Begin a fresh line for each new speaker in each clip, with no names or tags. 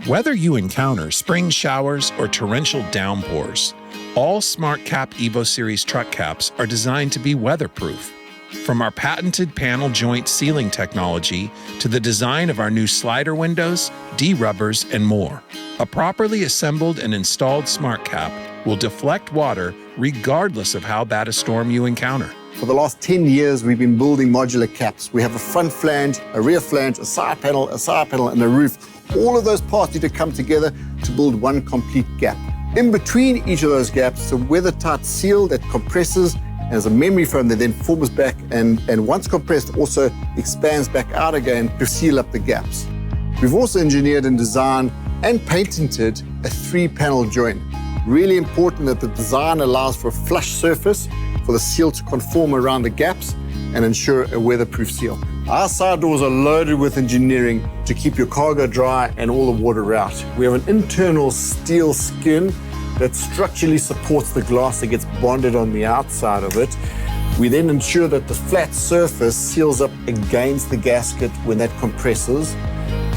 Whether you encounter spring showers or torrential downpours, all SmartCap Evo Series truck caps are designed to be weatherproof. From our patented panel joint sealing technology to the design of our new slider windows, D-rubbers, and more, a properly assembled and installed SmartCap will deflect water regardless of how bad a storm you encounter.
For the last 10 years, we've been building modular caps. We have a front flange, a rear flange, a side panel, and a roof. All of those parts need to come together to build one complete gap. In between each of those gaps, a weather-tight seal that compresses as a memory foam that then forms back and once compressed also expands back out again to seal up the gaps. We've also engineered and designed and patented a 3-panel joint. Really important that the design allows for a flush surface for the seal to conform around the gaps and ensure a weatherproof seal. Our side doors are loaded with engineering to keep your cargo dry and all the water out. We have an internal steel skin that structurally supports the glass that gets bonded on the outside of it. We then ensure that the flat surface seals up against the gasket when that compresses.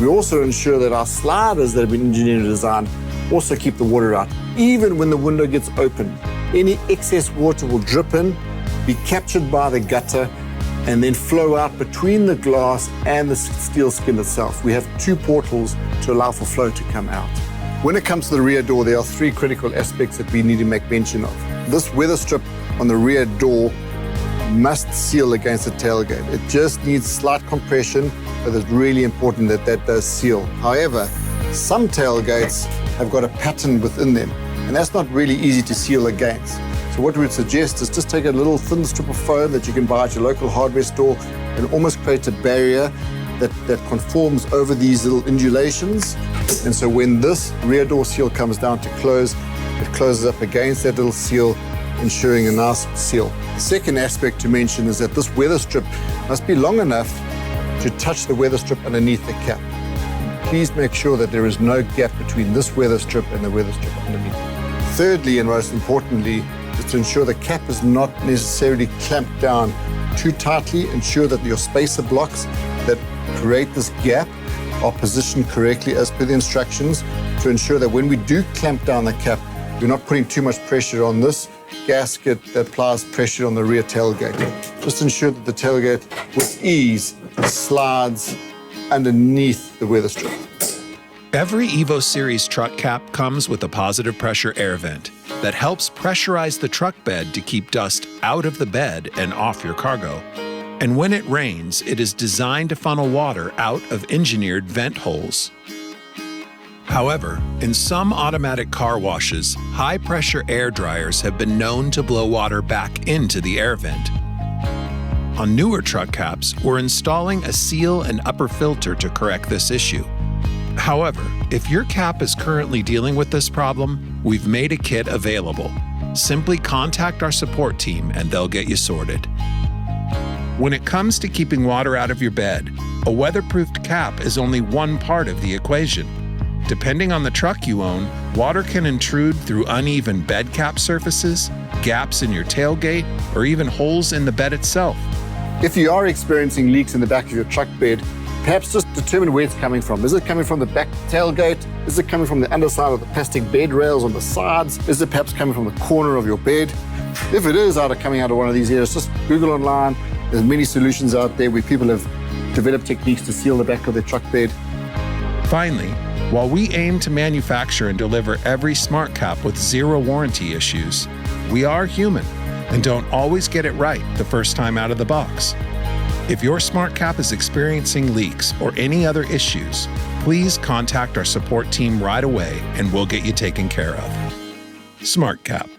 We also ensure that our sliders that have been engineered and designed also keep the water out. Even when the window gets open, any excess water will drip in, be captured by the gutter, and then flow out between the glass and the steel skin itself. We have 2 portals to allow for flow to come out. When it comes to the rear door, there are 3 critical aspects that we need to make mention of. This weather strip on the rear door must seal against the tailgate. It just needs slight compression, but it's really important that that does seal. However, some tailgates have got a pattern within them, and that's not really easy to seal against. So what we would suggest is just take a little thin strip of foam that you can buy at your local hardware store and almost create a barrier that conforms over these little undulations. And so when this rear door seal comes down to close, it closes up against that little seal, ensuring a nice seal. The second aspect to mention is that this weather strip must be long enough to touch the weather strip underneath the cap. Please make sure that there is no gap between this weather strip and the weather strip underneath. Thirdly, and most importantly, is to ensure the cap is not necessarily clamped down too tightly. Ensure that your spacer blocks that create this gap are positioned correctly as per the instructions to ensure that when we do clamp down the cap, we're not putting too much pressure on this gasket that applies pressure on the rear tailgate. Just ensure that the tailgate with ease slides underneath the weather strip.
Every Evo Series truck cap comes with a positive pressure air vent that helps pressurize the truck bed to keep dust out of the bed and off your cargo. And when it rains, it is designed to funnel water out of engineered vent holes. However, in some automatic car washes, high-pressure air dryers have been known to blow water back into the air vent. On newer truck caps, we're installing a seal and upper filter to correct this issue. However, if your cap is currently dealing with this problem, we've made a kit available. Simply contact our support team and they'll get you sorted. When it comes to keeping water out of your bed, a weatherproofed cap is only one part of the equation. Depending on the truck you own, water can intrude through uneven bed cap surfaces, gaps in your tailgate, or even holes in the bed itself.
If you are experiencing leaks in the back of your truck bed, perhaps just determine where it's coming from. Is it coming from the back tailgate? Is it coming from the underside of the plastic bed rails on the sides? Is it perhaps coming from the corner of your bed? If it is coming out of one of these areas, just Google online. There's many solutions out there where people have developed techniques to seal the back of their truck bed.
Finally, while we aim to manufacture and deliver every SmartCap with 0 warranty issues, we are human and don't always get it right the first time out of the box. If your SmartCap is experiencing leaks or any other issues, please contact our support team right away and we'll get you taken care of. SmartCap.